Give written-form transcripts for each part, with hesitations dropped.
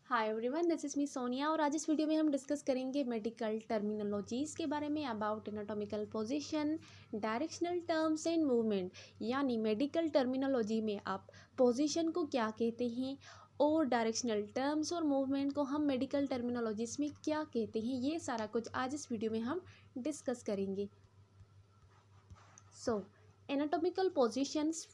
Hi everyone, this is me Sonia और आज इस वीडियो में हम डिस्कस करेंगे मेडिकल टर्मिनोलॉजीज़ के बारे में about anatomical position, directional terms and movement. यानी मेडिकल टर्मिनोलॉजी में आप पोजीशन को क्या कहते हैं और डायरेक्शनल टर्म्स और मूवमेंट को हम मेडिकल टर्मिनोलॉजीज़ में क्या कहते हैं, ये सारा कुछ आज इस वीडियो में हम डिस्कस करेंगे। सो एनाटॉमिकल पोजीशंस,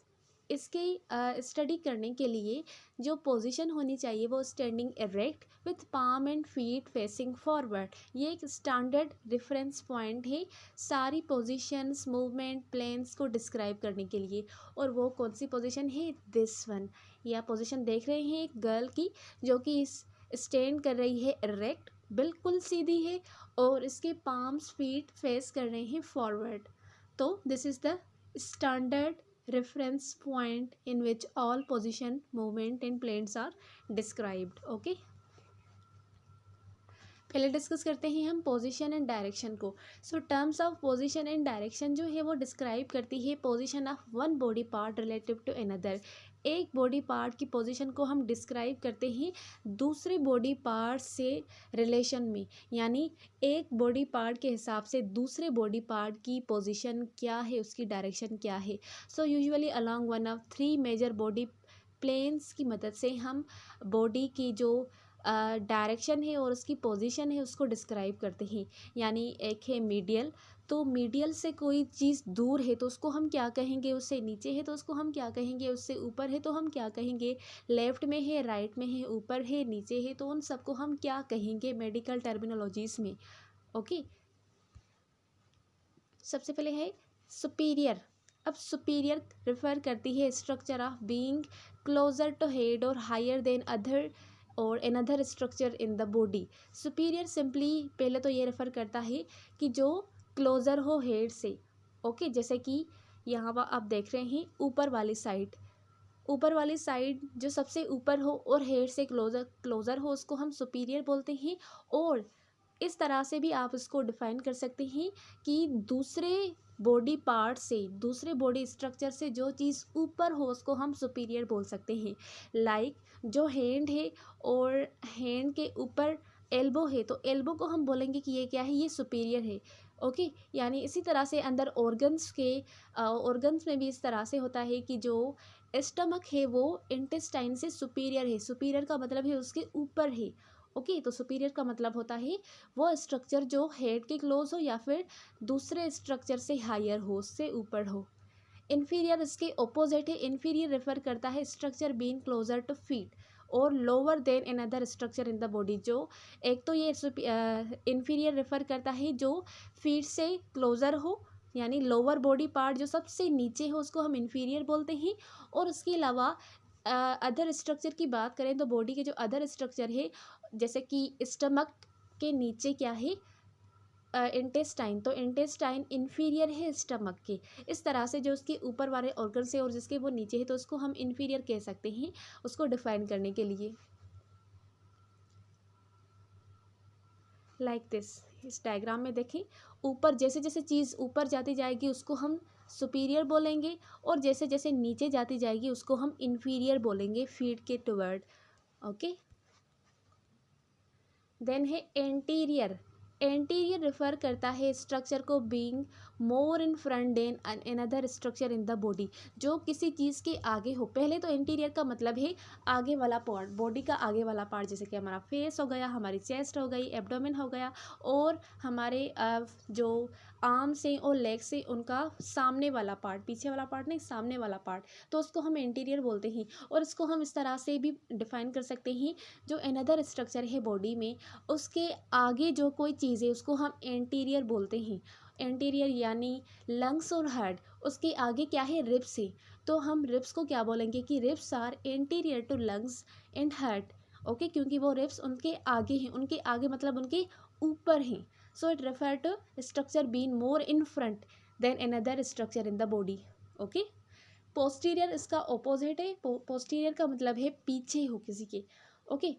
इसके स्टडी करने के लिए जो पोजीशन होनी चाहिए वो standing erect with palm and feet facing forward. ये एक स्टैंडर्ड रेफरेंस पॉइंट है सारी पोजीशंस, मूवमेंट, प्लेन्स को डिस्क्राइब करने के लिए। और वो कौन सी पोजीशन है? This one. ये आप पोजीशन देख रहे हैं एक गर्ल की जो कि स्टैंड कर रही है इरेक्ट, बिल्कुल सीधी है, और इसके पाम्स फीट फेस कर रहे हैं फॉरवर्ड। तो this is the standard reference point in which all position, movement and planes are described. Okay, पहले डिस्कस करते हैं हम पोजीशन एंड डायरेक्शन को। So terms of position and direction जो है वो डिस्क्राइब करती है position of one body part relative to another. एक बॉडी पार्ट की पोजीशन को हम डिस्क्राइब करते हैं दूसरे बॉडी पार्ट से रिलेशन में, यानी एक बॉडी पार्ट के हिसाब से दूसरे बॉडी पार्ट की पोजीशन क्या है, उसकी डायरेक्शन क्या है। So usually along one of three major body planes की मदद से हम बॉडी की जो डायरेक्शन है और उसकी पोजीशन है उसको डिस्क्राइब करते हैं। यानी एक है मीडियल, तो मीडियल से कोई चीज़ दूर है तो उसको हम क्या कहेंगे? उससे नीचे है तो उसको हम क्या कहेंगे? उससे ऊपर है तो हम क्या कहेंगे? लेफ़्ट में है, राइट में है, ऊपर है, नीचे है, तो उन सबको हम क्या कहेंगे मेडिकल टर्मिनोलॉजीज़ में? ओके, सबसे पहले है सुपीरियर। अब सुपीरियर रिफ़र करती है structure of being closer to head और हायर देन अदर और another structure in the body. Superior simply पहले तो ये रेफ़र करता है कि जो क्लोज़र हो हेड से। ओके, जैसे कि यहाँ पर आप देख रहे हैं ऊपर वाली साइड, ऊपर वाली साइड जो सबसे ऊपर हो और हेड से क्लोज़र हो उसको हम सुपीरियर बोलते हैं। और इस तरह से भी आप इसको डिफाइन कर सकते हैं कि दूसरे बॉडी पार्ट से, दूसरे बॉडी स्ट्रक्चर से जो चीज़ ऊपर हो उसको हम सुपीरियर बोल सकते हैं। लाइक जो हैंड है और हैंड के ऊपर एल्बो है तो एल्बो को हम बोलेंगे कि ये क्या है? ये सुपीरियर है। ओके, यानी इसी तरह से अंदर ऑर्गन्स में भी इस तरह से होता है कि जो स्टमक है वो इंटेस्टाइन से सुपीरियर है। सुपीरियर का मतलब है उसके ऊपर है। ओके, तो सुपीरियर का मतलब होता है वो स्ट्रक्चर जो हेड के क्लोज हो या फिर दूसरे स्ट्रक्चर से हायर हो, उससे ऊपर हो। इन्फीरियर इसके ऑपोजिट है। इन्फीरियर रेफर करता है structure being closer to feet और lower than another structure in the body. जो एक तो ये इन्फीरियर रेफर करता है जो फीट से क्लोजर हो, यानी लोअर बॉडी पार्ट जो सबसे नीचे हो उसको हम इन्फीरियर बोलते हैं। और उसके अलावा अदर स्ट्रक्चर की बात करें तो बॉडी के जो अदर स्ट्रक्चर है, जैसे कि स्टमक के नीचे क्या है? इंटेस्टाइन, तो इंटेस्टाइन इन्फीरियर है स्टमक के। इस तरह से जो उसके ऊपर वाले ऑर्गन है और जिसके वो नीचे है तो उसको हम इन्फीरियर कह सकते हैं उसको डिफाइन करने के लिए। लाइक दिस, इस डायग्राम में देखें, ऊपर जैसे जैसे चीज़ ऊपर जाती जाएगी उसको हम सुपीरियर बोलेंगे और जैसे जैसे नीचे जाती जाएगी उसको हम इन्फीरियर बोलेंगे फीट के टुवर्ड। ओके, देन है एंटीरियर। एंटीरियर रेफर करता है स्ट्रक्चर को being more in front than another structure in the body. जो किसी चीज़ के आगे हो। पहले तो एंटीरियर का मतलब है आगे वाला पार्ट, बॉडी का आगे वाला पार्ट, जैसे कि हमारा फेस हो गया, हमारी चेस्ट हो गई, एब्डोमेन हो गया, और हमारे जो आर्म्स हैं और लेग्स हैं उनका सामने वाला पार्ट, पीछे वाला पार्ट नहीं, सामने वाला पार्ट, तो उसको हम एंटीरियर बोलते हैं। और इसको हम इस तरह से भी डिफाइन कर सकते हैं, जो अनदर स्ट्रक्चर है बॉडी में उसके आगे जो कोई चीज़ है उसको हम एंटीरियर बोलते हैं। एंटीरियर यानी लंग्स और हार्ट, उसके आगे क्या है? रिब्स है, तो हम रिब्स को क्या बोलेंगे कि ribs are anterior to lungs and heart. Okay, क्योंकि वो रिब्स उनके आगे हैं, उनके आगे मतलब उनके ऊपर हैं। So it refer to structure been more in front than another structure in the body. Okay, posterior इसका ऑपोजिट है। पोस्टीरियर का मतलब है पीछे हो किसी के। Okay,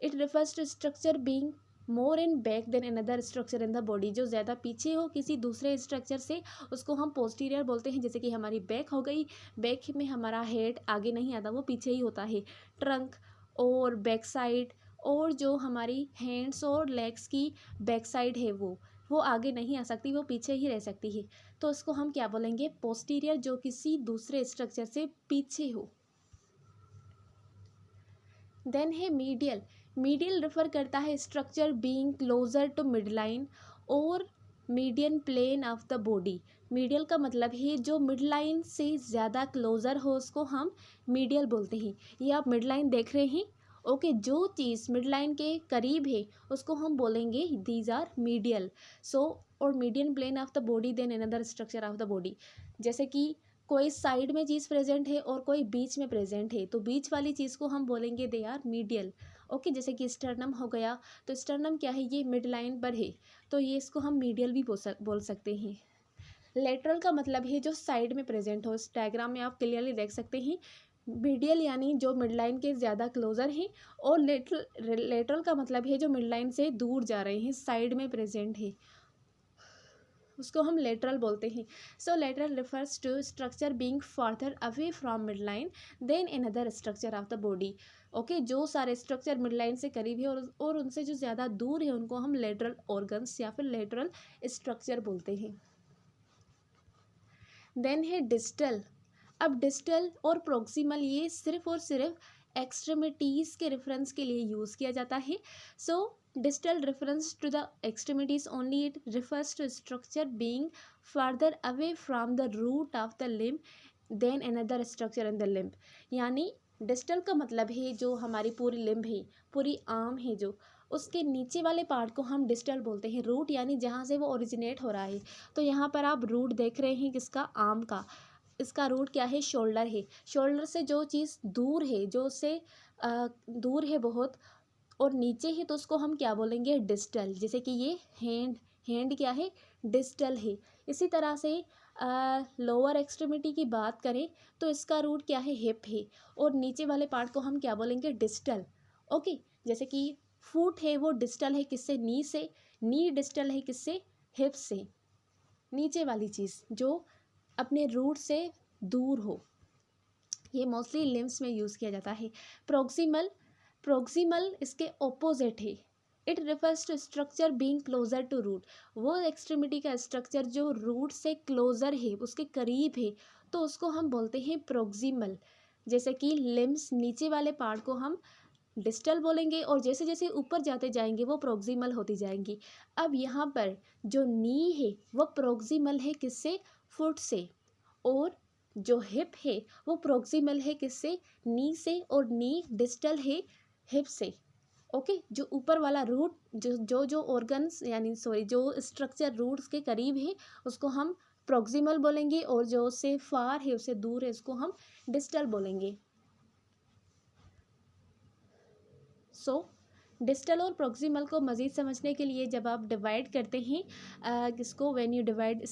it refers to structure being more in back than another structure in the body. जो ज़्यादा पीछे हो किसी दूसरे स्ट्रक्चर से उसको हम पोस्टीरियर बोलते हैं। जैसे कि हमारी बैक हो गई, बैक में हमारा हेड आगे नहीं आता, वो पीछे ही होता है। ट्रंक और बैक साइड और जो हमारी हैंड्स और लेग्स की बैक साइड है वो आगे नहीं आ सकती, वो पीछे ही रह सकती है, तो उसको हम क्या बोलेंगे, पोस्टीरियर, जो किसी दूसरे स्ट्रक्चर से पीछे हो। देन है मीडियल। मीडियल रेफर करता है structure being closer to mid line और median plane of the body. Medial का मतलब है जो मिड लाइन से ज़्यादा क्लोजर हो उसको हम मीडियल बोलते हैं। ये आप मिड लाइन देख रहे हैं, ओके जो चीज़ मिड लाइन के करीब है उसको हम बोलेंगे दीज आर मीडियल। सो और median plane of the body than another structure of the body. जैसे कि कोई साइड में चीज़ प्रेजेंट है और कोई बीच में प्रेजेंट है, तो बीच वाली चीज़ को हम बोलेंगे दे आर मीडियल। ओके जैसे कि स्टर्नम हो गया, तो स्टर्नम क्या है, ये मिड लाइन पर है, तो ये इसको हम मीडियल भी बोल सकते हैं। लेटरल का मतलब है जो साइड में प्रेजेंट हो, इस डायग्राम में आप क्लियरली देख सकते हैं। मीडियल यानी जो मिड लाइन के ज़्यादा क्लोजर है, और लेटरल का मतलब है जो मिड लाइन से दूर जा रहे हैं, साइड में प्रेजेंट है, उसको हम लेटरल बोलते हैं। So lateral refers to structure being further away from mid line than another structure of the body. Okay जो सारे स्ट्रक्चर मिड लाइन से करीब है और उनसे जो ज़्यादा दूर है उनको हम लेटरल ऑर्गन्स या फिर लेटरल स्ट्रक्चर बोलते हैं। देन है डिस्टल। अब डिस्टल और प्रोक्सिमल ये सिर्फ और सिर्फ एक्सट्रीमिटीज़ के रेफरेंस के लिए यूज़ किया जाता है। सो distal reference to the extremities only, it refers to structure being further away from the root of the limb than another structure in the limb। यानी distal का मतलब है जो हमारी पूरी लिम्ब है, पूरी आर्म है, जो उसके नीचे वाले पार्ट को हम डिस्टल बोलते हैं। रूट यानी जहाँ से वो ओरिजिनेट हो रहा है, तो यहाँ पर आप रूट देख रहे हैं किसका, आर्म का। इसका रूट क्या है, शोल्डर है। शोल्डर से जो चीज़ दूर है, जो उससे दूर है बहुत और नीचे है, तो उसको हम क्या बोलेंगे, डिस्टल। जैसे कि ये हैंड क्या है, डिस्टल है। इसी तरह से लोअर एक्सट्रीमिटी की बात करें तो इसका रूट क्या है, हिप है, और नीचे वाले पार्ट को हम क्या बोलेंगे, डिस्टल। ओके जैसे कि फुट है वो डिस्टल है किससे, नी से। नी डिस्टल है किससे, हिप से। नीचे वाली चीज़ जो अपने रूट से दूर हो, ये मोस्टली लिम्स में यूज़ किया जाता है। प्रोक्सिमल इसके ऑपोजिट है। It refers to structure being closer to root. वो एक्सट्रीमिटी का स्ट्रक्चर जो रूट से क्लोजर है, उसके करीब है, तो उसको हम बोलते हैं प्रोक्सिमल। जैसे कि लिम्स नीचे वाले पार्ट को हम डिस्टल बोलेंगे, और जैसे जैसे ऊपर जाते जाएंगे वो प्रोक्सिमल होती जाएंगी। अब यहाँ पर जो नी है वो प्रोक्सिमल है किससे, फुट से, और जो हिप है वो प्रोक्सिमल है किससे, नी से, और नी डिस्टल है हिप से। ओके जो ऊपर वाला रूट जो ऑर्गन्स यानी जो स्ट्रक्चर रूट्स के करीब है उसको हम प्रोक्सिमल बोलेंगे, और जो उससे फार है, उससे दूर है, उसको हम डिस्टल बोलेंगे। सो डिस्टल और प्रोक्सिमल को मज़ीद समझने के लिए जब आप डिवाइड करते हैं किसको, when you divide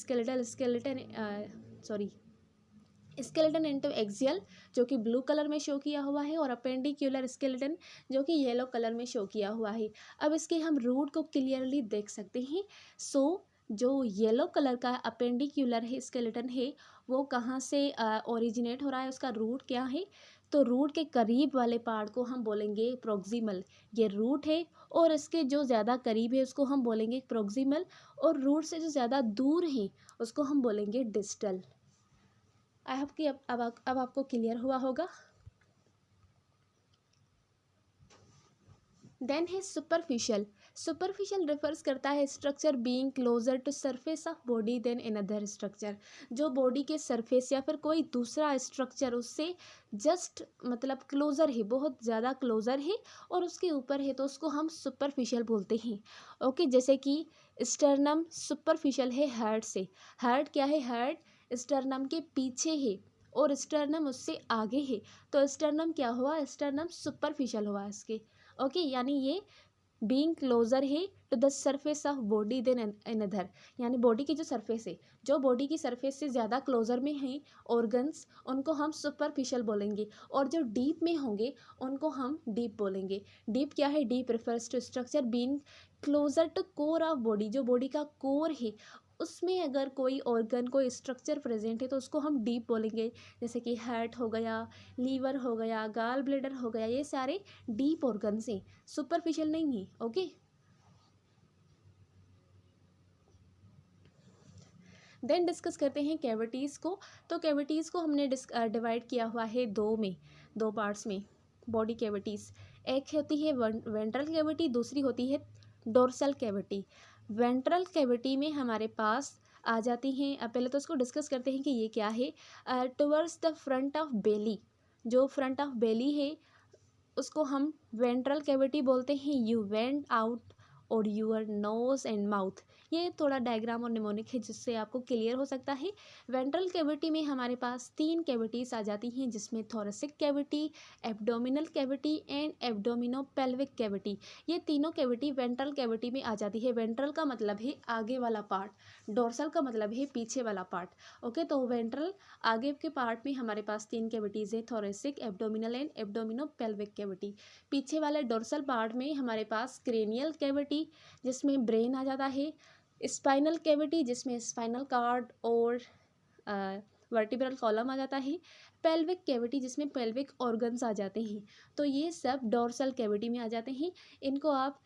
skeleton into axial, जो कि ब्लू कलर में शो किया हुआ है, और अपेंडिक्यूलर स्केलेटन जो कि येलो कलर में शो किया हुआ है। अब इसके हम रूट को क्लियरली देख सकते हैं। सो जो येलो कलर का अपेंडिक्यूलर है स्केलेटन है, वो कहाँ से ओरिजिनेट हो रहा है, उसका रूट क्या है, तो रूट के करीब वाले पार्ट को हम बोलेंगे प्रोक्सिमल। ये रूट है, और इसके जो ज़्यादा करीब है उसको हम बोलेंगे प्रोक्सिमल, और रूट से जो ज़्यादा दूर है उसको हम बोलेंगे डिस्टल। आई होप कि अब आपको क्लियर हुआ होगा। देन है सुपरफिशियल। सुपरफिशियल रेफर्स करता है structure being closer to surface of body than another structure. जो बॉडी के सरफेस या फिर कोई दूसरा स्ट्रक्चर उससे जस्ट मतलब क्लोजर है, बहुत ज़्यादा क्लोजर है, और उसके ऊपर है, तो उसको हम सुपरफिशियल बोलते हैं। ओके जैसे कि स्टर्नम सुपरफिशियल है हार्ट से। हार्ट क्या है, हार्ट स्टर्नम के पीछे है और स्टर्नम उससे आगे है, तो स्टर्नम क्या हुआ, स्टर्नम सुपरफिशियल हुआ इसके। ओके यानी ये बीइंग क्लोजर है to the surface of body than another, यानी बॉडी की जो सरफेस है, जो बॉडी की सरफेस से ज़्यादा क्लोजर में हैं ऑर्गन्स, उनको हम सुपरफिशियल बोलेंगे, और जो डीप में होंगे उनको हम डीप बोलेंगे। डीप क्या है, deep refers to structure being closer to core of body. जो बॉडी का कोर है उसमें अगर कोई ऑर्गन कोई स्ट्रक्चर प्रेजेंट है तो उसको हम डीप बोलेंगे, जैसे कि हार्ट हो गया, लीवर हो गया, गाल ब्लेडर हो गया, ये सारे डीप ऑर्गन्स हैं, सुपरफिशियल नहीं है। ओके, देन डिस्कस करते हैं कैविटीज़ को। तो कैविटीज़ को हमने डिवाइड किया हुआ है दो पार्ट्स में बॉडी कैविटीज़। एक होती है वेंट्रल कैविटी, दूसरी होती है डोर्सल कैविटी। वेंट्रल कैविटी में हमारे पास आ जाती हैं, अब पहले तो उसको डिस्कस करते हैं कि ये क्या है। Towards the front of belly, जो फ्रंट ऑफ बेली है उसको हम वेंट्रल कैविटी बोलते हैं। यू वेंट आउट और यूअर नोज एंड माउथ, ये थोड़ा डायग्राम और निमोनिक है जिससे आपको क्लियर हो सकता है। वेंट्रल कैविटी में हमारे पास 3 कैविटीज आ जाती हैं, जिसमें thoracic cavity, abdominal cavity and abdomino pelvic cavity. ये तीनों कैविटी वेंट्रल कैविटी में आ जाती है। वेंट्रल का मतलब है आगे वाला पार्ट, डोर्सल का मतलब है पीछे वाला पार्ट। ओके, तो वेंट्रल आगे के पार्ट में हमारे पास 3 कैविटीज़ है, thoracic, abdominal and abdomino pelvic cavity. पीछे वाले डोर्सल पार्ट में हमारे पास क्रेनियल कैविटी जिसमें ब्रेन आ जाता है, स्पाइनल कैविटी जिसमें स्पाइनल कार्ड और वर्टिब्रल कॉलम आ जाता है, पेल्विक कैविटी जिसमें पेल्विक ऑर्गन्स आ जाते हैं। तो ये सब डोर्सल कैविटी में आ जाते हैं। इनको आप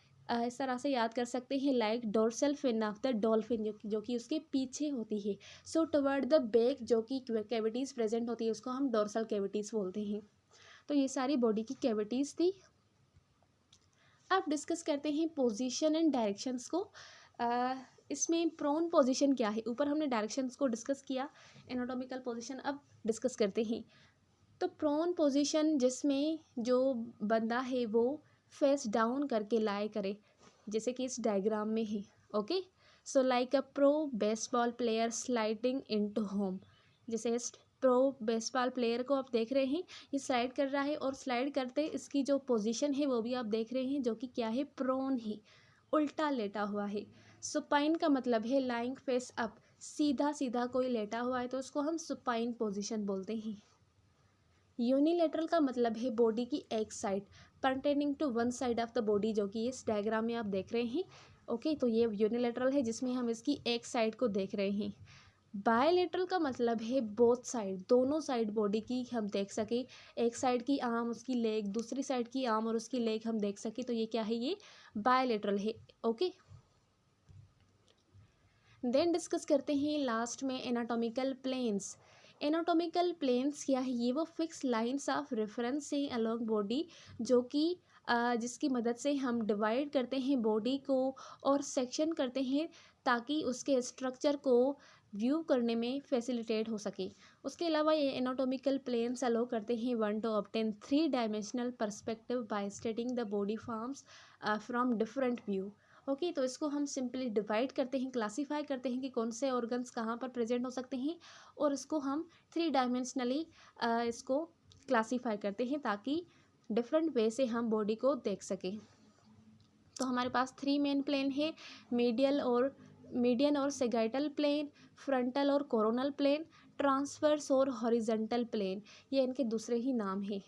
इस तरह से याद कर सकते हैं, like dorsal fin of the dolphin, जो कि उसके पीछे होती है। सो टुवर्ड द बैक जो कि कैविटीज़ प्रेजेंट होती है उसको हम डोर्सल कैविटीज़ बोलते हैं। तो ये सारी बॉडी की कैविटीज़ थी। अब डिस्कस करते हैं पोजीशन एंड डायरेक्शंस को। इसमें प्रोन पोजीशन क्या है, ऊपर हमने डायरेक्शंस को डिस्कस किया, एनाटॉमिकल पोजीशन अब डिस्कस करते हैं। तो प्रोन पोजीशन जिसमें जो बंदा है वो फेस डाउन करके लाई करे, जैसे कि इस डायग्राम में है। Okay, so like a pro baseball player sliding into home, जैसे इस प्रो बेसबॉल प्लेयर को आप देख रहे हैं, ये स्लाइड कर रहा है और स्लाइड करते इसकी जो पोजीशन है वो भी आप देख रहे हैं, जो कि क्या है, प्रोन है, उल्टा लेटा हुआ है। सुपाइन का मतलब है लाइंग फेस अप, सीधा सीधा कोई लेटा हुआ है तो उसको हम सुपाइन पोजीशन बोलते हैं। यूनिलेटरल का मतलब है बॉडी की एक side, pertaining to one side of the body, जो कि इस डायग्राम में आप देख रहे हैं। ओके, तो ये यूनिलेटरल है जिसमें हम इसकी एक साइड को देख रहे हैं। बायलेटरल का मतलब है बोथ साइड, दोनों साइड बॉडी की हम देख सके, एक साइड की आर्म उसकी लेग, दूसरी साइड की आर्म और उसकी लेग हम देख सके, तो ये क्या है, ये बायलेटरल है। ओके, देन डिस्कस करते हैं लास्ट में एनाटॉमिकल प्लेन्स। एनाटॉमिकल प्लेन्स क्या है, ये वो फिक्स लाइंस ऑफ रेफरेंस हैं अलोंग बॉडी, जो कि जिसकी मदद से हम डिवाइड करते हैं बॉडी को और सेक्शन करते हैं ताकि उसके स्ट्रक्चर को व्यू करने में फैसिलिटेट हो सके। उसके अलावा ये एनाटॉमिकल प्लेन्स अलो करते हैं one two obtain 3 dimensional perspective by studying the body forms from different view. Okay, तो इसको हम सिंपली डिवाइड करते हैं, क्लासीफाई करते हैं कि कौन से ऑर्गन्स कहाँ पर प्रेजेंट हो सकते हैं, और इसको हम 3 डायमेंशनली इसको क्लासीफाई करते हैं ताकि डिफरेंट वे से हम बॉडी को देख सकें। तो हमारे पास 3 मेन प्लेन है, मीडियन और सेगाइटल प्लेन, फ्रंटल और कोरोनल प्लेन, ट्रांसवर्स और हॉरिजेंटल प्लेन, ये इनके दूसरे ही नाम हैं।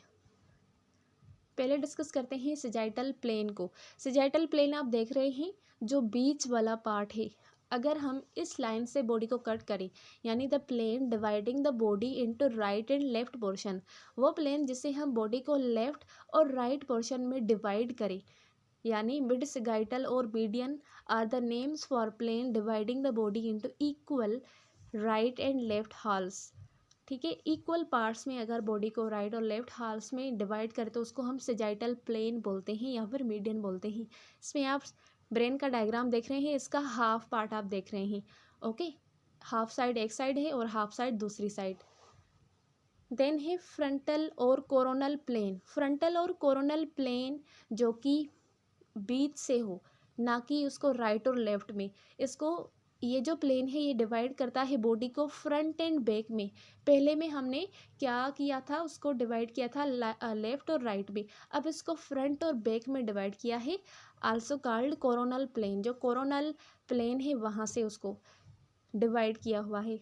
पहले डिस्कस करते हैं सेजाइटल प्लेन को। सेजाइटल प्लेन आप देख रहे हैं, जो बीच वाला पार्ट है, अगर हम इस लाइन से बॉडी को कट करें, यानी the plane dividing the body into right and left portion, वो प्लेन जिसे हम बॉडी को लेफ्ट और राइट पोर्शन में डिवाइड करें, यानी मिड सेगाइटल और median are the names for plane dividing the body into equal right and left halves. ठीक है, इक्वल पार्ट्स में अगर बॉडी को राइट और लेफ्ट हाल्स में डिवाइड करें तो उसको हम सेजाइटल प्लेन बोलते हैं या फिर मीडियन बोलते हैं। इसमें आप ब्रेन का डायग्राम देख रहे हैं, इसका हाफ पार्ट आप देख रहे हैं। ओके, हाफ साइड एक साइड है और हाफ साइड दूसरी साइड। देन है फ्रंटल और कोरोनल प्लेन। फ्रंटल और कोरोनल प्लेन जो कि बीच से हो, ना कि उसको राइट और लेफ्ट में, इसको ये जो प्लेन है ये डिवाइड करता है बॉडी को फ्रंट एंड बैक में। पहले में हमने क्या किया था, उसको डिवाइड किया था लेफ्ट और राइट में, अब इसको फ्रंट और बैक में डिवाइड किया है, आल्सो कॉल्ड कोरोनल प्लेन। जो कोरोनल प्लेन है वहाँ से उसको डिवाइड किया हुआ है।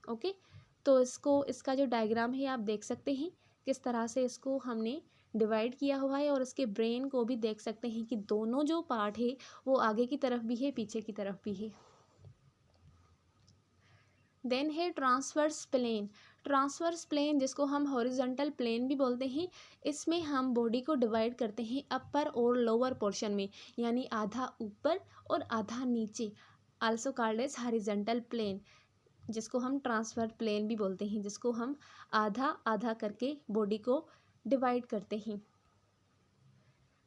ओके, तो इसका जो डायग्राम है आप देख सकते हैं किस तरह से इसको हमने डिवाइड किया हुआ है, और इसके ब्रेन को भी देख सकते हैं कि दोनों जो पार्ट है वो आगे की तरफ भी है, पीछे की तरफ भी है। देन है ट्रांसवर्स प्लेन। ट्रांसवर्स प्लेन जिसको हम हॉरिजॉन्टल प्लेन भी बोलते हैं, इसमें हम बॉडी को डिवाइड करते हैं अपर और लोअर पोर्शन में, यानी आधा ऊपर और आधा नीचे, also called as horizontal plane, जिसको हम ट्रांसफर प्लेन भी बोलते हैं, जिसको हम आधा आधा करके बॉडी को डिवाइड करते हैं।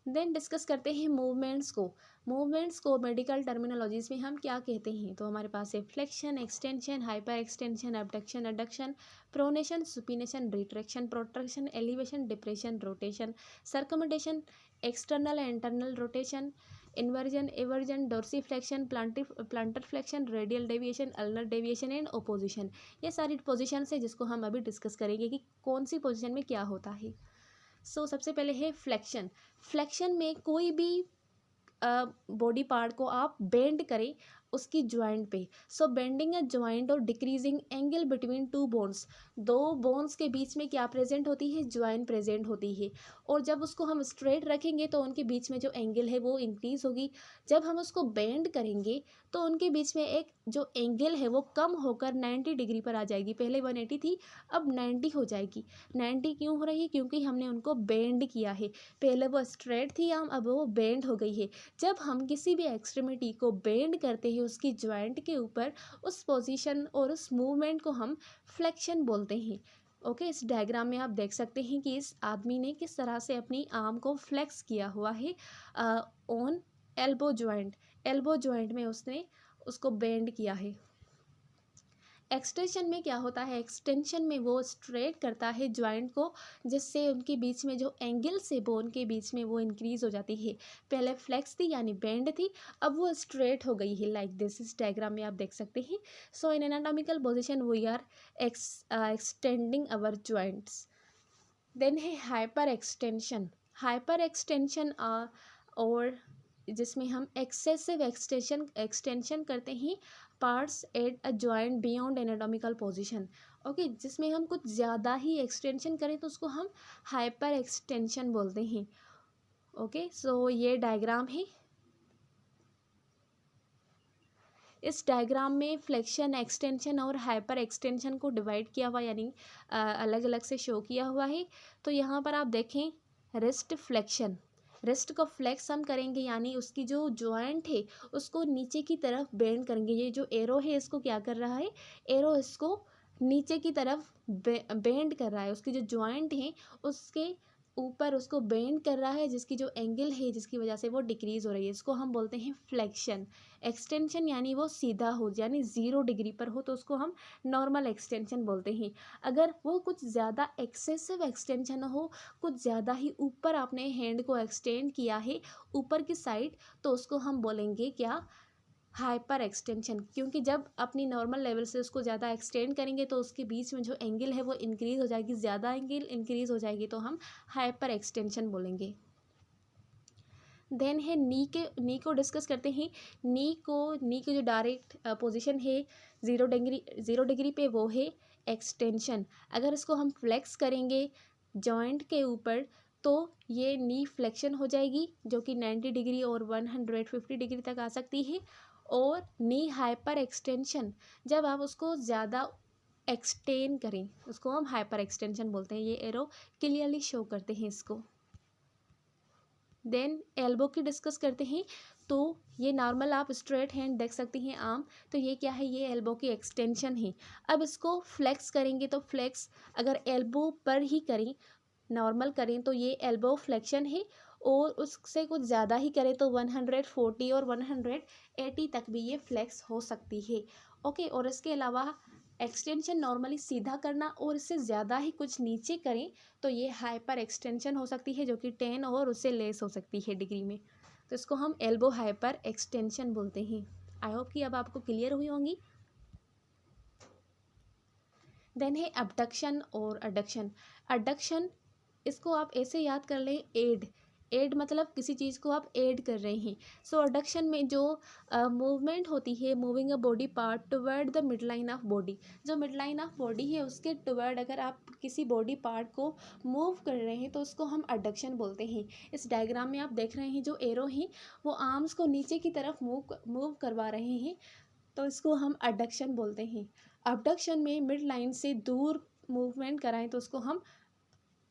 देन डिस्कस करते हैं मूवमेंट्स को। मूवमेंट्स को मेडिकल टर्मिनोलॉजीज में हम क्या कहते हैं, तो हमारे पास है flexion, extension, hyper extension, abduction, adduction, pronation, supination, retraction, protraction, elevation, depression, rotation, circumduction, external and internal rotation, inversion, eversion, dorsiflexion, plantar flexion, radial deviation, ulnar deviation and opposition. ये सारी पोजिशन है जिसको हम अभी डिस्कस करेंगे कि कौन सी position में क्या होता है। सबसे पहले है फ्लेक्शन। फ्लेक्शन में कोई भी बॉडी पार्ट को आप बेंड करें उसकी जॉइंट पे। बेंडिंग अ जॉइंट और decreasing angle between two bones, दो बोन्स के बीच में क्या प्रेजेंट होती है, जॉइंट प्रेजेंट होती है, और जब उसको हम स्ट्रेट रखेंगे तो उनके बीच में जो एंगल है वो इंक्रीज होगी। जब हम उसको बेंड करेंगे तो उनके बीच में एक जो एंगल है वो कम होकर 90 डिग्री पर आ जाएगी। पहले 180 थी, अब 90 हो जाएगी। 90 क्यों हो रही है, क्योंकि हमने उनको बेंड किया है। पहले वो स्ट्रेट थी आर्म, अब वो बेंड हो गई है। जब हम किसी भी एक्सट्रीमिटी को बेंड करते हैं उसकी जॉइंट के ऊपर, उस पोजीशन और उस मूवमेंट को हम फ्लेक्शन बोलते हैं। ओके, इस डायग्राम में आप देख सकते हैं कि इस आदमी ने किस तरह से अपनी आर्म को फ्लेक्स किया हुआ है on elbow joint. Elbow joint में उसने उसको बेंड किया है। एक्सटेंशन में क्या होता है, एक्सटेंशन में वो स्ट्रेट करता है जॉइंट को, जिससे उनके बीच में जो एंगल से बोन के बीच में वो इंक्रीज हो जाती है। पहले फ्लेक्स थी यानी बेंड थी, अब वो स्ट्रेट हो गई है लाइक दिस। इस डायग्राम में आप देख सकते हैं। In anatomical position we are extending our joints. Then है हाइपर एक्सटेंशन। हाइपर एक्सटेंशन और जिसमें हम एक्सेसिव एक्सटेंशन करते हैं parts at a joint beyond anatomical position. Okay, जिसमें हम कुछ ज़्यादा ही एक्सटेंशन करें तो उसको हम हाइपर एक्सटेंशन बोलते हैं। ओके, ये डायग्राम है। इस डायग्राम में फ्लेक्शन, एक्सटेंशन और हाइपर एक्सटेंशन को डिवाइड किया हुआ, यानी अलग अलग से शो किया हुआ है। तो यहाँ पर आप देखें रिस्ट फ्लेक्शन। रिस्ट को फ्लेक्स हम करेंगे, यानी उसकी जो जॉइंट है उसको नीचे की तरफ बेंड करेंगे। ये जो एरो है इसको क्या कर रहा है, एरो इसको नीचे की तरफ बेंड कर रहा है। उसकी जो जॉइंट है उसके ऊपर उसको बेंड कर रहा है, जिसकी जो एंगल है जिसकी वजह से वो डिक्रीज हो रही है, इसको हम बोलते हैं फ्लेक्शन। एक्सटेंशन यानी वो सीधा हो, यानी 0 डिग्री पर हो तो उसको हम नॉर्मल एक्सटेंशन बोलते हैं। अगर वो कुछ ज़्यादा एक्सेसिव एक्सटेंशन हो, कुछ ज़्यादा ही ऊपर आपने हैंड को एक्सटेंड किया है ऊपर की साइड, तो उसको हम बोलेंगे क्या, हाइपर एक्सटेंशन। क्योंकि जब अपनी नॉर्मल लेवल से उसको ज़्यादा एक्सटेंड करेंगे तो उसके बीच में जो एंगल है वो इंक्रीज हो जाएगी, ज़्यादा एंगल इंक्रीज हो जाएगी, तो हम हाइपर एक्सटेंशन बोलेंगे। देन है नी को डिस्कस करते हैं। नी की जो डायरेक्ट पोजीशन है 0 डिग्री पे, वो है एक्सटेंशन। अगर इसको हम फ्लेक्स करेंगे जॉइंट के ऊपर तो ये नी फ्लेक्शन हो जाएगी, जो कि 90 डिग्री और 150 डिग्री तक आ सकती है। और नी हाइपर एक्सटेंशन, जब आप उसको ज़्यादा एक्सटेंड करें उसको हम हाइपर एक्सटेंशन बोलते हैं। ये एरो क्लियरली शो करते हैं इसको। देन एल्बो की डिस्कस करते हैं। तो ये नॉर्मल आप स्ट्रेट हैंड देख सकते हैं आर्म, तो ये क्या है, ये एल्बो की एक्सटेंशन है। अब इसको फ्लेक्स करेंगे तो फ्लेक्स अगर एल्बो पर ही करें, नॉर्मल करें तो ये एल्बो फ्लेक्शन है, और उससे कुछ ज़्यादा ही करें तो 140 और 180 तक भी ये फ्लेक्स हो सकती है। ओके, और इसके अलावा एक्सटेंशन नॉर्मली सीधा करना, और इससे ज़्यादा ही कुछ नीचे करें तो ये हाइपर एक्सटेंशन हो सकती है, जो कि 10 और उससे लेस हो सकती है डिग्री में, तो इसको हम एल्बो हाइपर एक्सटेंशन बोलते हैं। आई होप कि अब आपको क्लियर हुई होंगी। देन है अबडक्शन और अडक्शन। अडक्शन, इसको आप ऐसे याद कर लें, एड मतलब किसी चीज़ को आप ऐड कर रहे हैं। अडक्शन में जो मूवमेंट होती है, moving a body part toward the mid line of body, जो मिड लाइन ऑफ बॉडी है उसके टुवर्ड अगर आप किसी बॉडी पार्ट को मूव कर रहे हैं तो उसको हम अडक्शन बोलते हैं। इस डायग्राम में आप देख रहे हैं जो एरो हैं वो आर्म्स को नीचे की तरफ मूव करवा रहे हैं, तो इसको हम अडक्शन बोलते हैं। अबडक्शन में मिड लाइन से दूर मूवमेंट कराएं तो उसको हम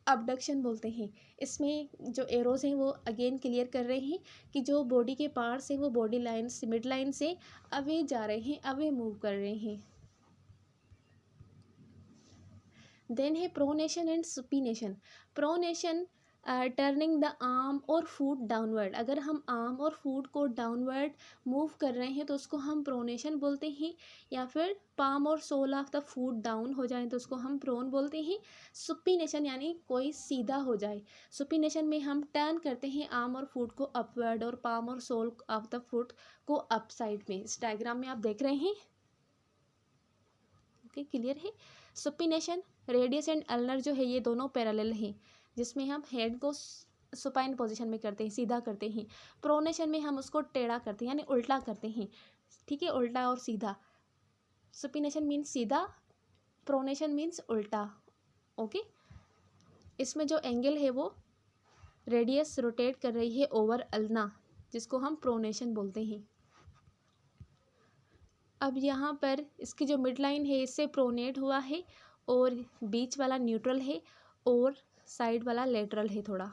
अबडक्शन बोलते हैं। इसमें जो एरोज हैं वो अगेन क्लियर कर रहे हैं कि जो बॉडी के पार्ट्स हैं वो बॉडी लाइन से मिड लाइन से अवे जा रहे हैं, अवे मूव कर रहे हैं। देन है pronation and supination. Pronation turning the arm और फुट डाउनवर्ड। अगर हम आर्म और फुट को डाउनवर्ड मूव कर रहे हैं तो उसको हम प्रोनेशन बोलते हैं, या फिर पाम और sole of the foot down हो जाए तो उसको हम प्रोन बोलते हैं। सुपीनेशन यानी कोई सीधा हो जाए। सुपीनेशन में हम टर्न करते हैं आर्म और फुट को अपवर्ड और पाम और सोल ऑफ द फुट को अप साइड में। इस डायग्राम में आप देख रहे हैं। ओके, क्लियर है। सुपीनेशन, रेडियस एंड अल्नर जो है ये दोनों पैरेलल हैं, जिसमें हम हेड को सुपाइन पोजीशन में करते हैं, सीधा करते हैं। प्रोनेशन में हम उसको टेढ़ा करते हैं यानी उल्टा करते हैं। ठीक है, उल्टा और सीधा। सुपीनेशन मीन्स सीधा, प्रोनेशन मीन्स उल्टा। ओके, इसमें जो एंगल है वो रेडियस रोटेट कर रही है ओवर अल्ना, जिसको हम प्रोनेशन बोलते हैं। अब यहाँ पर इसकी जो मिड लाइन है इससे प्रोनेट हुआ है, और बीच वाला न्यूट्रल है और साइड वाला लेटरल है थोड़ा।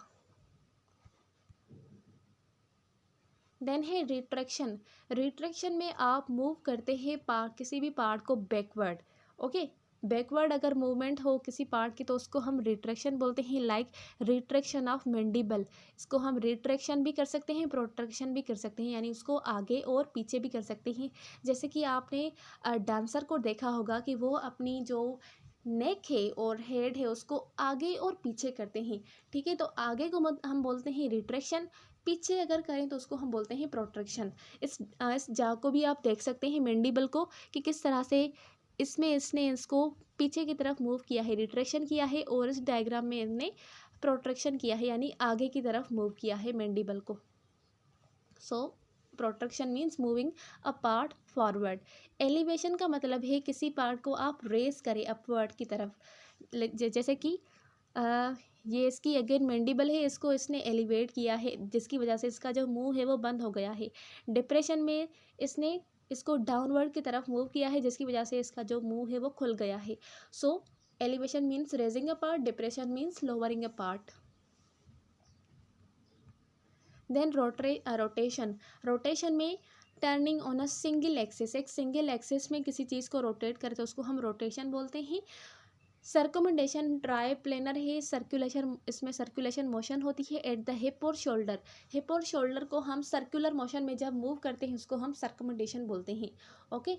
देन है रिट्रैक्शन। रिट्रैक्शन में आप मूव करते हैं किसी भी पार्ट को बैकवर्ड। ओके, बैकवर्ड अगर मूवमेंट हो किसी पार्ट की तो उसको हम रिट्रैक्शन बोलते हैं। लाइक रिट्रैक्शन ऑफ मैंडिबल, इसको हम रिट्रैक्शन भी कर सकते हैं, प्रोट्रैक्शन भी कर सकते हैं, यानी उसको आगे और पीछे भी कर सकते हैं। जैसे कि आपने डांसर को देखा होगा कि वो अपनी जो नेक है और हेड है उसको आगे और पीछे करते हैं। ठीक है, तो आगे को हम बोलते हैं रिट्रैक्शन, पीछे अगर करें तो उसको हम बोलते हैं प्रोट्रैक्शन। इस जा को भी आप देख सकते हैं मैंडिबल को, कि किस तरह से इसने इसको पीछे की तरफ मूव किया है, रिट्रैक्शन किया है, और इस डायग्राम में इसने प्रोट्रैक्शन किया है यानी आगे की तरफ मूव किया है मैंडिबल को। So protraction means moving a part forward. Elevation का मतलब है किसी पार्ट को आप रेस करें अपवर्ड की तरफ। जैसे कि ये इसकी अगेन मैंडिबल है, इसको इसने एलिवेट किया है जिसकी वजह से इसका जो मुंह है वो बंद हो गया है। डिप्रेशन में इसने इसको डाउनवर्ड की तरफ मूव किया है जिसकी वजह से इसका जो मुंह है वो खुल गया है। So elevation means raising a part, depression means lowering a part. Then rotation. Rotation में turning on a single axis, एक सिंगल एक्सिस में किसी चीज़ को रोटेट करे तो उसको हम रोटेशन बोलते हैं। सर्कुमेंटेशन ट्राई प्लेनर है, सर्कुलेशन, इसमें सर्कुलेशन मोशन होती है एट द हिप और शोल्डर। हिप और शोल्डर को हम सर्कुलर मोशन में जब मूव करते हैं उसको हम सर्कुमेंटेशन बोलते हैं। ओके,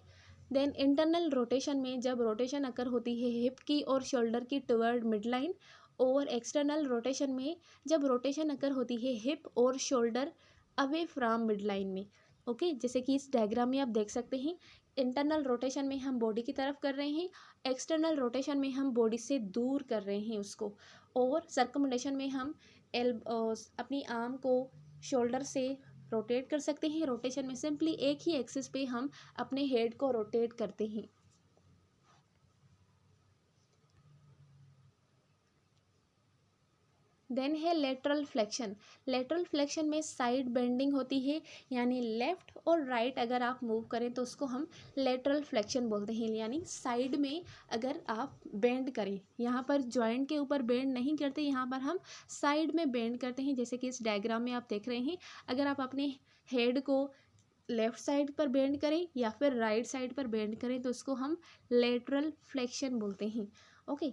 देन इंटरनल रोटेशन में जब रोटेशन अकर होती है हिप की और शोल्डर की टुवर्ड मिड लाइन, और एक्सटर्नल रोटेशन में जब रोटेशन अकर होती है हिप और shoulder away from mid line में। ओके, जैसे कि इस डायग्राम में आप देख सकते हैं, इंटरनल रोटेशन में हम बॉडी की तरफ कर रहे हैं, एक्सटर्नल रोटेशन में हम बॉडी से दूर कर रहे हैं उसको, और सर्कमडेशन में हम अपनी आर्म को शोल्डर से रोटेट कर सकते हैं। रोटेशन में सिंपली एक ही एक्सिस पे हम अपने हेड को रोटेट करते हैं। देन है लेटरल फ्लेक्शन। लेटरल फ्लेक्शन में साइड बेंडिंग होती है, यानी लेफ्ट और राइट अगर आप मूव करें तो उसको हम लेटरल फ्लेक्शन बोलते हैं, यानी साइड में अगर आप बेंड करें। यहाँ पर जॉइंट के ऊपर बेंड नहीं करते, यहाँ पर हम साइड में बेंड करते हैं। जैसे कि इस डायग्राम में आप देख रहे हैं, अगर आप अपने हेड को लेफ़्ट साइड पर बेंड करें या फिर राइट साइड पर बेंड करें तो उसको हम लेटरल फ्लेक्शन बोलते हैं। ओके,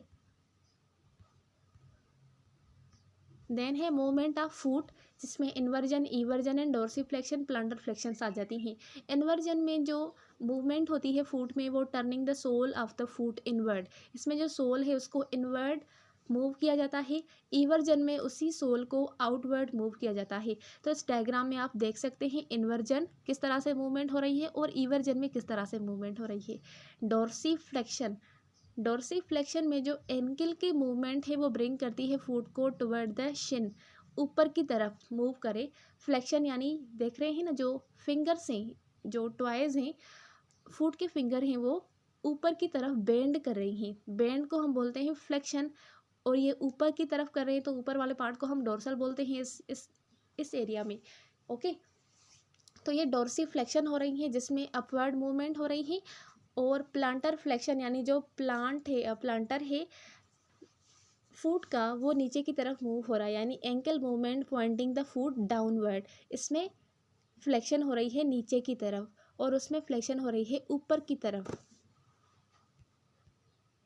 देन है मूवमेंट ऑफ फुट, जिसमें इन्वर्जन, ईवर्जन एंड डोर्सिफ्लेक्शन, प्लंटर फ्लेक्शंस आ जाती हैं। इन्वर्जन में जो मूवमेंट होती है फुट में वो turning the sole of the foot inward, इसमें जो सोल है उसको इनवर्ड मूव किया जाता है। ईवर्जन में उसी सोल को आउटवर्ड मूव किया जाता है। तो इस डायग्राम में आप देख सकते हैं इन्वर्जन किस तरह से मूवमेंट हो रही है और ईवर्जन में किस तरह से मूवमेंट हो रही है। डोर्सिफ्लेक्शन, डोर्सिफ्लेक्शन में जो एंकल की मूवमेंट है वो ब्रिंग करती है फुट को टुवर्ड द शिन, ऊपर की तरफ मूव करे। फ्लेक्शन यानी देख रहे हैं ना, जो फिंगर्स हैं, जो टॉयज हैं, फुट के फिंगर हैं वो ऊपर की तरफ बेंड कर रही हैं, बेंड को हम बोलते हैं फ्लेक्शन। और ये ऊपर की तरफ कर रहे हैं तो ऊपर वाले पार्ट को हम डोर्सल बोलते हैं इस एरिया में। ओके, तो ये डोर्सीफ्लेक्शन हो रही है जिसमें अपवर्ड मूवमेंट हो रही है, और प्लांटर फ्लेक्शन यानी जो प्लांटर है फुट का वो नीचे की तरफ मूव हो रहा है, यानी ankle movement Poynting the foot downward. इसमें फ्लेक्शन हो रही है नीचे की तरफ और उसमें फ्लेक्शन हो रही है ऊपर की तरफ।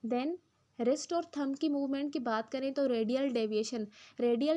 देन रिस्ट और थंब की मूवमेंट की बात करें तो रेडियल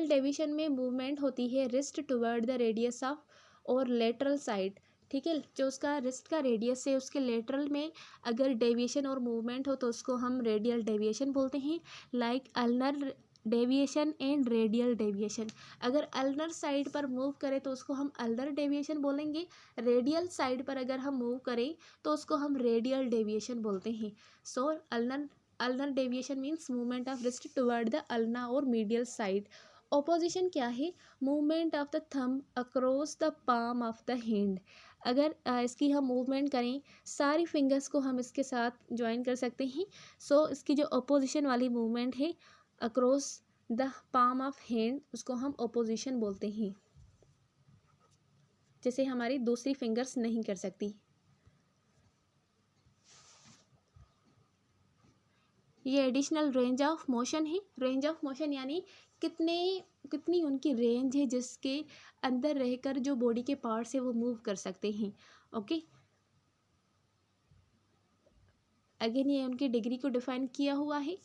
डेविएशन में मूवमेंट होती है wrist toward the radius of और लेटरल साइड। ठीक है, जो उसका रिस्ट का रेडियस है उसके लेटरल में अगर डेविएशन और मूवमेंट हो तो उसको हम रेडियल डेविएशन बोलते हैं। Like ulnar deviation and radial deviation. अगर अल्नर साइड पर मूव करें तो उसको हम अल्नर डेविएशन बोलेंगे, रेडियल साइड पर अगर हम मूव करें तो उसको हम रेडियल डेविएशन बोलते हैं। So ulnar deviation means movement of wrist toward the ulna और मीडियल साइड। ऑपोजिशन क्या है? Movement of the thumb across the palm of the hand. अगर इसकी हम मूवमेंट करें, सारी फिंगर्स को हम इसके साथ ज्वाइन कर सकते हैं। सो इसकी जो ऑपोजिशन वाली मूवमेंट है across the palm of hand, उसको हम ऑपोजिशन बोलते हैं, जैसे हमारी दूसरी फिंगर्स नहीं कर सकती। ये एडिशनल रेंज ऑफ मोशन है। रेंज ऑफ मोशन यानी कितनी उनकी रेंज है जिसके अंदर रहकर जो बॉडी के पार्ट्स है वो मूव कर सकते हैं। ओके, अगेन ये उनकी डिग्री को डिफाइन किया हुआ है,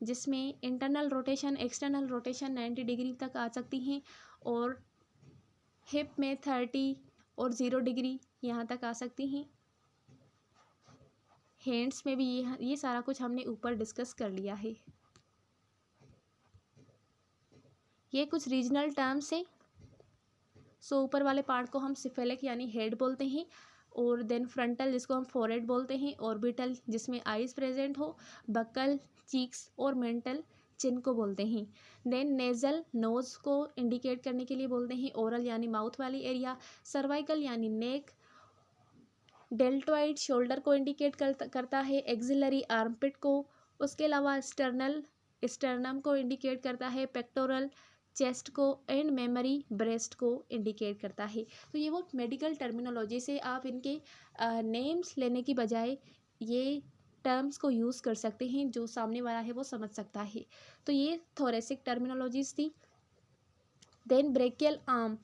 जिसमें internal rotation external rotation 90 degree तक आ सकती हैं, और हिप में 30 और 0 डिग्री यहाँ तक आ सकती हैं। हैंड्स में भी ये सारा कुछ हमने ऊपर डिस्कस कर लिया है। ये कुछ रीजनल टर्म्स हैं। सो ऊपर वाले पार्ट को हम सिफेलिक यानी हेड बोलते हैं, और देन फ्रंटल जिसको हम फोरहेड बोलते हैं, ऑर्बिटल जिसमें आइज प्रेजेंट हो, बकल चीक्स और मेंटल चिन को बोलते हैं। देन नेजल नोज को इंडिकेट करने के लिए बोलते हैं, ओरल यानी माउथ वाली एरिया, सर्वाइकल यानी नेक, डेल्टॉइड शोल्डर को इंडिकेट करता है, एक्सिलरी आर्मपिट को, उसके अलावा स्टर्नम को इंडिकेट करता है, पेक्टोरल चेस्ट को, एंड मेमरी ब्रेस्ट को इंडिकेट करता है। तो ये वो मेडिकल टर्मिनोलॉजी से आप इनके नेम्स लेने की बजाय ये टर्म्स को यूज़ कर सकते हैं, जो सामने वाला है वो समझ सकता है। तो ये थोरेसिक टर्मिनोलॉजीज थी। देन ब्रेकियल आर्म,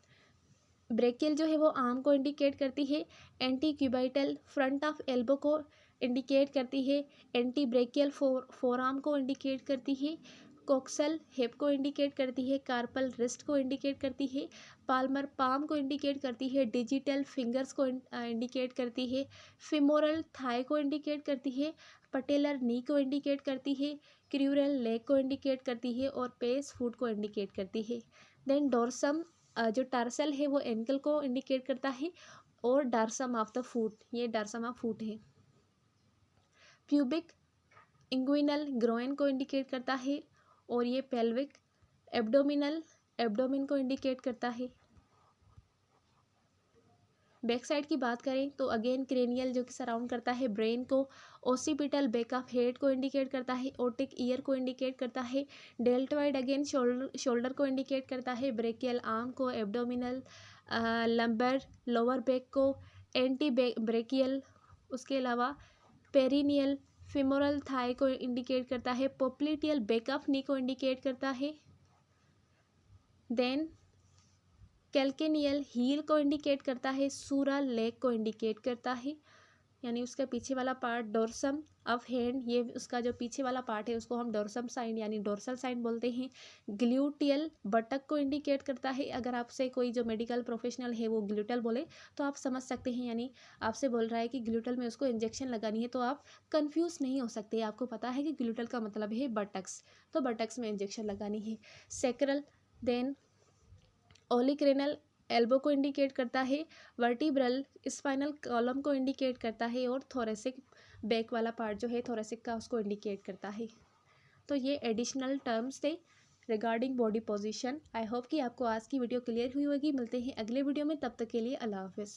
ब्रेकियल जो है वो आर्म को इंडिकेट करती है, anti cubital front of elbow को इंडिकेट करती है, एंटी ब्रेकियल फोर आर्म को इंडिकेट करती है, कोक्सल हिप को इंडिकेट करती है, कार्पल रिस्ट को इंडिकेट करती है, पाल्मर पाम को इंडिकेट करती है, डिजिटल फिंगर्स को इंडिकेट करती है, फिमोरल थाई को इंडिकेट करती है, पटेलर नी को इंडिकेट करती है, क्रूरल लेग को इंडिकेट करती है, और पेस फुट को इंडिकेट करती है। देन डोर्सम जो टार्सल है वो एंकल को इंडिकेट करता है, और डार्सम ऑफ द फुट, ये डार्सम ऑफ फुट है। प्यूबिक इंग्विनल ग्रोइन को इंडिकेट करता है, और ये पेल्विक एब्डोमिन को इंडिकेट करता है। बैक साइड की बात करें तो अगेन क्रेनियल जो कि सराउंड करता है ब्रेन को, ओसिपिटल बैक ऑफ हेड को इंडिकेट करता है, ओटिक ईयर को इंडिकेट करता है, डेल्टॉइड अगेन शोल्डर को इंडिकेट करता है, ब्रेकियल आर्म को, एब्डोमिनल लंबर लोअर बैक को, एंटी ब्रेकियल, उसके अलावा पेरिनियल फिमोरल थाई को इंडिकेट करता है, पोप्लिटियल बैक ऑफ नी को इंडिकेट करता है। देन कैल्केनियल हील को इंडिकेट करता है, सूरा लेग को इंडिकेट करता है, यानी उसका पीछे वाला पार्ट डोर्सम ऑफ हैंड, ये उसका जो पीछे वाला पार्ट है उसको हम डोर्सम साइन यानी डोर्सल साइन बोलते हैं। ग्लूटियल बटक को इंडिकेट करता है। अगर आपसे कोई जो मेडिकल प्रोफेशनल है वो ग्लूटल बोले तो आप समझ सकते हैं, यानी आपसे बोल रहा है कि ग्लूटल में उसको इंजेक्शन लगानी है, तो आप कंफ्यूज नहीं हो सकते, आपको पता है कि ग्लूटल का मतलब है बटक्स, तो बटक्स में इंजेक्शन लगानी है। सेक्रल, देन ओलिक्रेनल एल्बो को इंडिकेट करता है, वर्टिब्रल स्पाइनल कॉलम को इंडिकेट करता है, और थोरेसिक बैक वाला पार्ट जो है थोरेसिक का उसको इंडिकेट करता है। तो ये एडिशनल टर्म्स थे regarding body position. I hope कि आपको आज की वीडियो क्लियर हुई होगी। मिलते हैं अगले वीडियो में, तब तक के लिए अल्लाह हाफिज़।